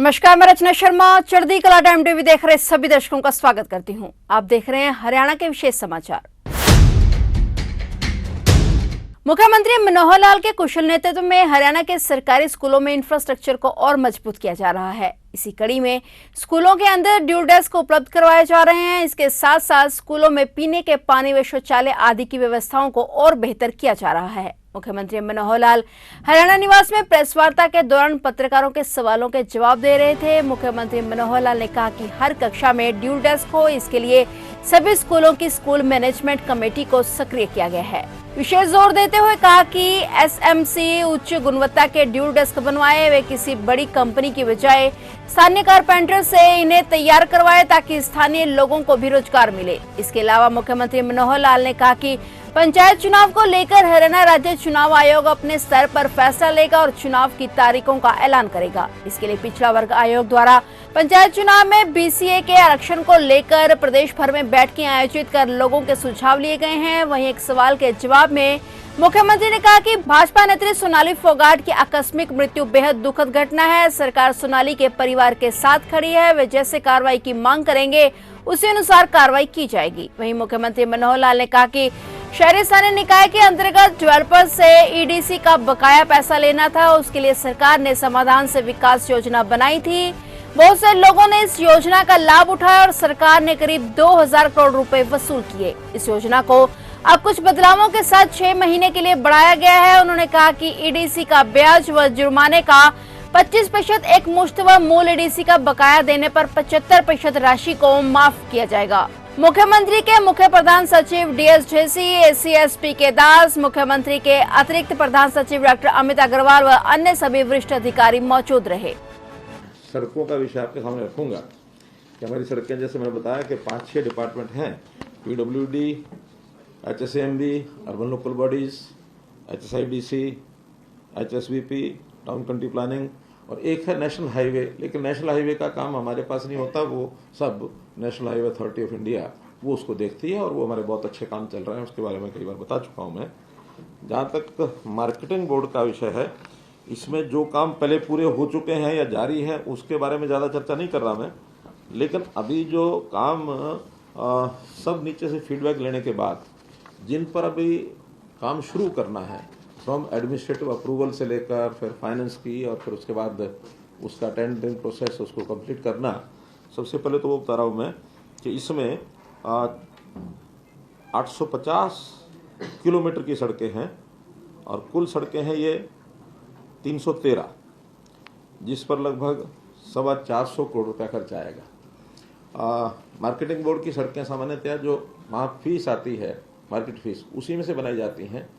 नमस्कार, मैं रचना शर्मा चढ़ती कला टाइम टीवी देख रहे सभी दर्शकों का स्वागत करती हूं। आप देख रहे हैं हरियाणा के विशेष समाचार। मुख्यमंत्री मनोहर लाल के कुशल नेतृत्व में हरियाणा के सरकारी स्कूलों में इंफ्रास्ट्रक्चर को और मजबूत किया जा रहा है। इसी कड़ी में स्कूलों के अंदर ड्यूल डेस्क उपलब्ध करवाए जा रहे हैं। इसके साथ साथ स्कूलों में पीने के पानी व शौचालय आदि की व्यवस्थाओं को और बेहतर किया जा रहा है। मुख्यमंत्री मनोहर लाल हरियाणा निवास में प्रेस वार्ता के दौरान पत्रकारों के सवालों के जवाब दे रहे थे। मुख्यमंत्री मनोहर लाल ने कहा कि हर कक्षा में ड्यूल डेस्क हो, इसके लिए सभी स्कूलों की स्कूल मैनेजमेंट कमेटी को सक्रिय किया गया है। विशेष जोर देते हुए कहा कि एसएमसी उच्च गुणवत्ता के ड्यूल डेस्क बनवाए, वे किसी बड़ी कंपनी की बजाय स्थानीय कारपेंटर से इन्हें तैयार करवाए ताकि स्थानीय लोगों को भी रोजगार मिले। इसके अलावा मुख्यमंत्री मनोहर लाल ने कहा कि पंचायत चुनाव को लेकर हरियाणा राज्य चुनाव आयोग अपने स्तर पर फैसला लेगा और चुनाव की तारीखों का ऐलान करेगा। इसके लिए पिछड़ा वर्ग आयोग द्वारा पंचायत चुनाव में बीसीए के आरक्षण को लेकर प्रदेश भर में बैठकें आयोजित कर लोगों के सुझाव लिए गए हैं। वहीं एक सवाल के जवाब में मुख्यमंत्री ने कहा कि भाजपा नेत्री सोनाली फोगाट की आकस्मिक मृत्यु बेहद दुखद घटना है। सरकार सोनाली के परिवार के साथ खड़ी है। वे जैसे कार्रवाई की मांग करेंगे उसी अनुसार कार्रवाई की जाएगी। वहीं मुख्यमंत्री मनोहर लाल ने कहा कि शहरी स्थानीय निकाय के अंतर्गत डेवलपर से ईडीसी का बकाया पैसा लेना था, उसके लिए सरकार ने समाधान से विकास योजना बनाई थी। बहुत से लोगों ने इस योजना का लाभ उठाया और सरकार ने करीब 2000 करोड़ रुपए वसूल किए। इस योजना को अब कुछ बदलावों के साथ 6 महीने के लिए बढ़ाया गया है। उन्होंने कहा कि ईडीसी का ब्याज व जुर्माने का 25% एक मुश्त व मूल ईडीसी का बकाया देने पर 75% राशि को माफ किया जाएगा। मुख्यमंत्री के मुख्य प्रधान सचिव डीएस ढेसी, एसीएसपी के दास, मुख्यमंत्री के अतिरिक्त प्रधान सचिव डॉक्टर अमित अग्रवाल व अन्य सभी वरिष्ठ अधिकारी मौजूद रहे। सड़कों का विषय आपके सामने रखूंगा कि हमारी सड़कें, जैसे मैंने बताया कि 5-6 डिपार्टमेंट हैं, PWD, HSMB, urban local bodies, HSIDC, HSBP, town country planning और एक है नेशनल हाईवे। लेकिन नेशनल हाईवे का काम हमारे पास नहीं होता, वो सब national highway authority of India वो उसको देखती है और वो हमारे बहुत अच्छे काम चल रहे हैं, उसके बारे में कई बार बता चुका हूँ मैं। जहाँ तक मार्केटिंग बोर्ड का विषय है, इसमें जो काम पहले पूरे हो चुके हैं या जारी है उसके बारे में ज़्यादा चर्चा नहीं कर रहा मैं, लेकिन अभी जो काम सब नीचे से फीडबैक लेने के बाद जिन पर अभी काम शुरू करना है, फ्रॉम एडमिनिस्ट्रेटिव अप्रूवल से लेकर फिर फाइनेंस की और फिर उसके बाद उसका टेंडरिंग प्रोसेस उसको कंप्लीट करना, सबसे पहले तो वो बता रहा हूँ मैं कि इसमें 850 किलोमीटर की सड़कें हैं और कुल सड़कें हैं ये 313, जिस पर लगभग 425 करोड़ रुपया खर्च आएगा। मार्केटिंग बोर्ड की सड़कें सामान्यतः जो वहाँ फीस आती है, मार्केट फीस, उसी में से बनाई जाती हैं,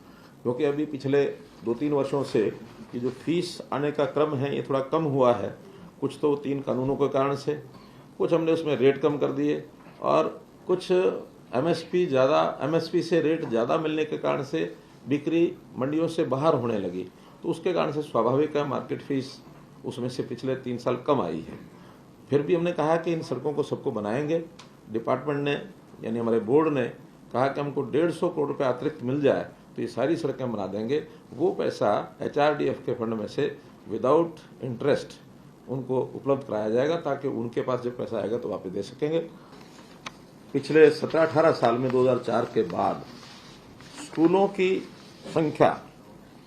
क्योंकि अभी पिछले 2-3 वर्षों से ये जो फीस आने का क्रम है ये थोड़ा कम हुआ है। कुछ तो 3 कानूनों के कारण से, कुछ हमने उसमें रेट कम कर दिए और कुछ एमएसपी से रेट ज़्यादा मिलने के कारण से बिक्री मंडियों से बाहर होने लगी, तो उसके कारण से स्वाभाविक है मार्केट फीस उसमें से पिछले 3 साल कम आई है। फिर भी हमने कहा कि इन सड़कों को सबको बनाएंगे। डिपार्टमेंट ने यानी हमारे बोर्ड ने कहा कि हमको 150 करोड़ रुपये अतिरिक्त मिल जाए तो ये सारी सड़कें बना देंगे। वो पैसा एचआरडीएफ के फंड में से विदाउट इंटरेस्ट उनको उपलब्ध कराया जाएगा ताकि उनके पास जब पैसा आएगा तो वापस दे सकेंगे। पिछले 17-18 साल में 2004 के बाद स्कूलों की संख्या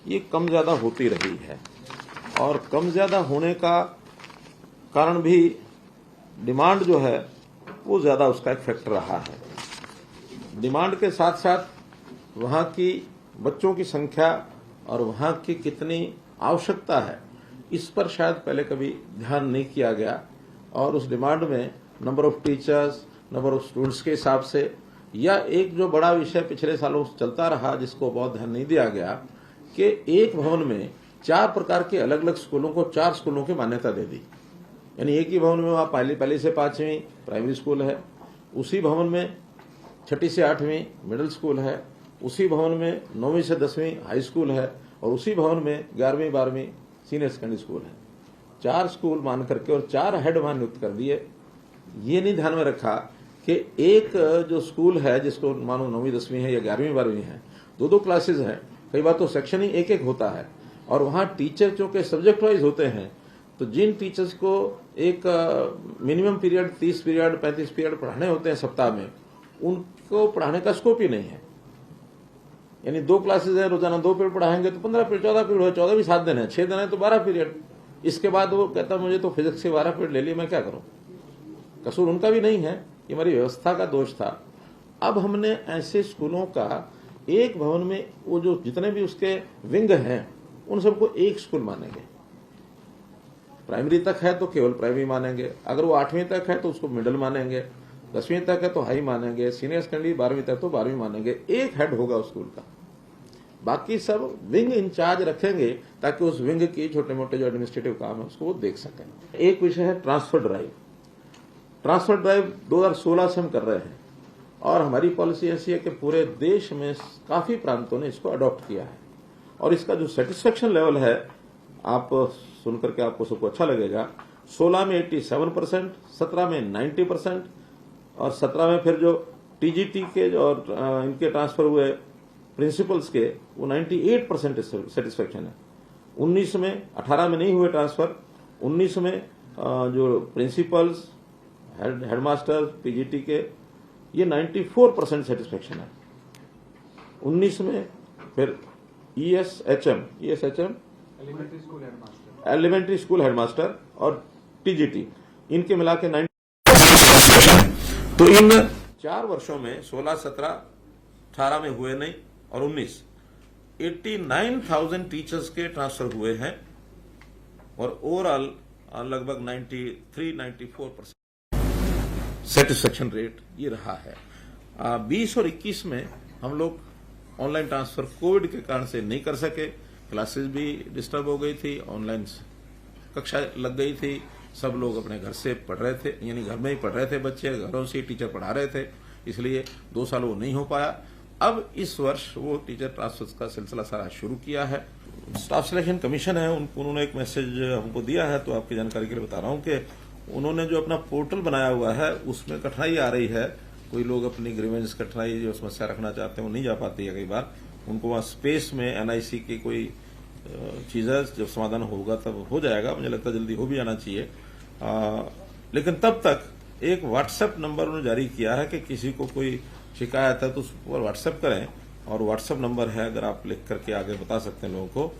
ये कम ज़्यादा होती रही है और कम ज़्यादा होने का कारण भी डिमांड जो है वो ज़्यादा उसका एक फैक्टर रहा है। डिमांड के साथ साथ वहाँ की बच्चों की संख्या और वहाँ की कितनी आवश्यकता है इस पर शायद पहले कभी ध्यान नहीं किया गया और उस डिमांड में number of teachers, number of students के हिसाब से, या एक जो बड़ा विषय पिछले सालों से चलता रहा जिसको बहुत ध्यान नहीं दिया गया कि एक भवन में 4 प्रकार के अलग अलग स्कूलों को 4 स्कूलों की मान्यता दे दी। यानी एक ही भवन में वहाँ पहली से 5वीं प्राइमरी स्कूल है, उसी भवन में 6ठी से 8वीं मिडिल स्कूल है, उसी भवन में 9वीं से 10वीं हाई स्कूल है और उसी भवन में 11वीं 12वीं सीनियर सेकेंडरी स्कूल है। 4 स्कूल मान करके और 4 हेड वहां नियुक्त कर दिए। ये नहीं ध्यान में रखा कि एक जो स्कूल है जिसको मानो 9वीं 10वीं है या 11वीं 12वीं है, 2-2 क्लासेज हैं, कई बार तो सेक्शन ही एक होता है और वहां टीचर जो के सब्जेक्ट वाइज होते हैं, तो जिन टीचर्स को एक मिनिमम पीरियड 30 पीरियड 35 पीरियड पढ़ाने होते हैं सप्ताह में, उनको पढ़ाने का स्कोप ही नहीं है। यानी 2 क्लासेज है, रोजाना 2 पीरियड पढ़ाएंगे तो 15 पीरियड 14 पीरियड हो, 14 भी 7 दिन है, 6 दिन है तो 12 पीरियड। इसके बाद वो कहता मुझे तो फिजिक्स के 12 पीरियड ले लिए, मैं क्या करूं। कसूर उनका भी नहीं है, ये हमारी व्यवस्था का दोष था। अब हमने ऐसे स्कूलों का एक भवन में वो जो जितने भी उसके विंग हैं उन सबको एक स्कूल मानेंगे। प्राइमरी तक है तो केवल प्राइमरी मानेंगे, अगर वो 8वीं तक है तो उसको मिडिल मानेंगे, 10वीं तक है तो हाई मानेंगे, सीनियर सेकेंडरी 12वीं तक तो 12वीं मानेंगे। एक हेड होगा उस स्कूल का, बाकी सब विंग इंचार्ज रखेंगे ताकि उस विंग की छोटे मोटे जो एडमिनिस्ट्रेटिव काम है उसको वो देख सकें। एक विषय है ट्रांसफर ड्राइव। ट्रांसफर ड्राइव 2016 से हम कर रहे हैं और हमारी पॉलिसी ऐसी है कि पूरे देश में काफी प्रांतों ने इसको अडॉप्ट किया है और इसका जो सेटिस्फेक्शन लेवल है, आप सुनकर के आपको सबको अच्छा लगेगा। 16 में 87%, 17 में 90% और 17 में फिर जो टीजीटी के और इनके ट्रांसफर हुए प्रिंसिपल्स के वो 98% सेटिस्फेक्शन है। 19 में 18 में नहीं हुए ट्रांसफर, 19 में जो प्रिंसिपल्स हेडमास्टर पीजीटी के ये 94% सेटिस्फेक्शन है। 19 में फिर ESHM एलिमेंट्री स्कूल हेडमास्टर और टीजीटी इनके मिला के 90%। तो इन 4 वर्षों में 16, 17, 18 में हुए नहीं और 19 89,000 टीचर्स के ट्रांसफर हुए हैं और ओवरऑल लगभग 93-94% सेटिस्फेक्शन रेट ये रहा है। 20 और 21 में हम लोग ऑनलाइन ट्रांसफर कोविड के कारण से नहीं कर सके, क्लासेस भी डिस्टर्ब हो गई थी, ऑनलाइन कक्षा लग गई थी, सब लोग अपने घर से पढ़ रहे थे, यानी घर में ही पढ़ रहे थे बच्चे, घरों से टीचर पढ़ा रहे थे, इसलिए 2 साल वो नहीं हो पाया। अब इस वर्ष वो टीचर ट्रांसफर का सिलसिला सारा शुरू किया है। स्टाफ सिलेक्शन कमीशन है, उन्होंने एक मैसेज हमको दिया है, तो आपकी जानकारी के लिए बता रहा हूं कि उन्होंने जो अपना पोर्टल बनाया हुआ है उसमें कठिनाई आ रही है। कोई लोग अपनी ग्रीवेंस कठिनाई जो समस्या रखना चाहते हैं वो नहीं जा पाती है, कई बार उनको वहां स्पेस में NIC की कोई चीज है, जब समाधान होगा तब हो जाएगा, मुझे लगता है जल्दी हो भी जाना चाहिए। लेकिन तब तक एक व्हाट्सएप नंबर उन्होंने जारी किया है कि किसी को कोई शिकायत है तो उस पर व्हाट्सएप करें, और व्हाट्सएप नंबर है, अगर आप लिख करके आगे बता सकते हैं लोगों को,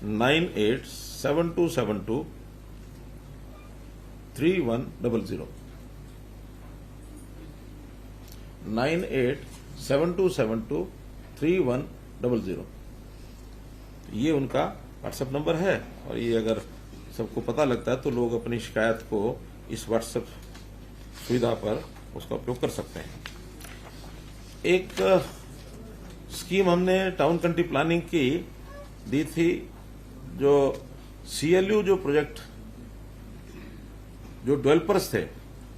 987272 3100 987272 3100 ये उनका व्हाट्सएप नंबर है। और ये अगर सबको पता लगता है तो लोग अपनी शिकायत को इस व्हाट्सएप सुविधा पर उसका उपयोग कर सकते हैं। एक स्कीम हमने टाउन कंट्री प्लानिंग की दी थी, जो CLU जो प्रोजेक्ट जो डेवलपर्स थे,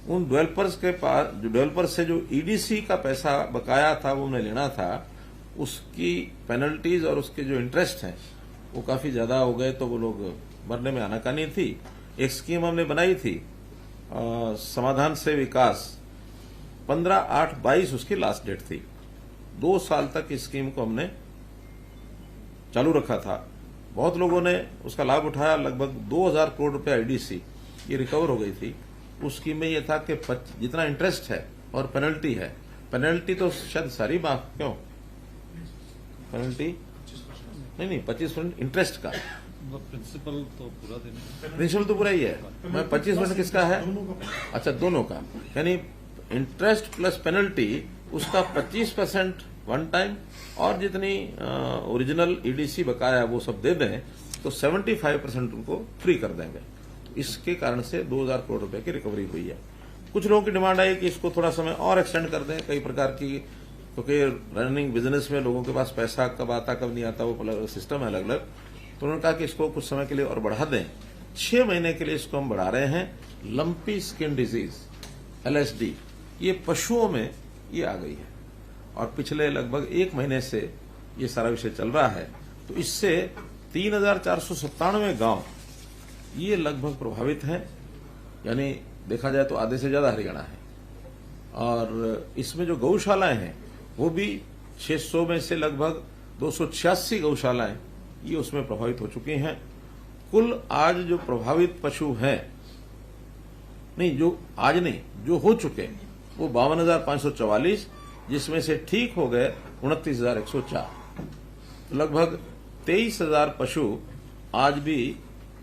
उन डेवलपर्स के पास जो डेवलपर्स से जो EDC का पैसा बकाया था वो उन्हें लेना था, उसकी पेनल्टीज और उसके जो इंटरेस्ट हैं वो काफी ज्यादा हो गए, तो वो लोग भरने में आनाकानी थी। एक स्कीम हमने बनाई थी समाधान से विकास, 15/8/22 उसकी लास्ट डेट थी। 2 साल तक इस स्कीम को हमने चालू रखा था, बहुत लोगों ने उसका लाभ उठाया, लगभग 2000 करोड़ रुपया EDC ये रिकवर हो गई थी। उस स्कीम में यह था कि जितना इंटरेस्ट है और पेनल्टी है, पेनल्टी तो शायद सारी माफ, क्यों पेनल्टी नहीं 25% इंटरेस्ट का, प्रिंसिपल तो पूरा देना, प्रिंसिपल तो पूरा ही है, मैं 25% किसका है, अच्छा दोनों का, यानी इंटरेस्ट प्लस पेनल्टी उसका 25% वन टाइम, और जितनी ओरिजिनल EDC बकाया वो सब दे दें तो 75% उनको फ्री कर देंगे। इसके कारण से 2000 करोड़ रुपए की रिकवरी हुई है। कुछ लोगों की डिमांड आई कि इसको थोड़ा समय और एक्सटेंड कर दें, कई प्रकार की, क्योंकि रनिंग बिजनेस में लोगों के पास पैसा कब आता कब नहीं आता वो सिस्टम है अलग अलग, तो उन्होंने कहा कि इसको कुछ समय के लिए और बढ़ा दें। 6 महीने के लिए इसको हम बढ़ा रहे हैं। लंपी स्किन डिजीज LSD ये पशुओं में ये आ गई है और पिछले लगभग 1 महीने से ये सारा विषय चल रहा है, तो इससे 3497 गांव ये लगभग प्रभावित हैं, यानी देखा जाए तो आधे से ज्यादा हरियाणा है। और इसमें जो गौशालाएं हैं वो भी 600 में से लगभग 286 गौशालाएं ये उसमें प्रभावित हो चुकी हैं। कुल आज जो प्रभावित पशु हैं नहीं, जो आज नहीं, जो हो चुके वो 52,544, जिसमें से ठीक हो गए 29,104। तो लगभग 23,000 पशु आज भी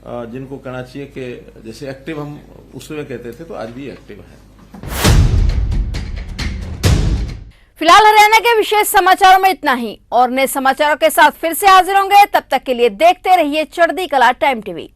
जिनको कहना चाहिए कि जैसे एक्टिव हम उस समय कहते थे, तो आज भी एक्टिव है। फिलहाल हरियाणा के विशेष समाचारों में इतना ही, और नए समाचारों के साथ फिर से हाजिर होंगे। तब तक के लिए देखते रहिए चढ़ती कला टाइम टीवी।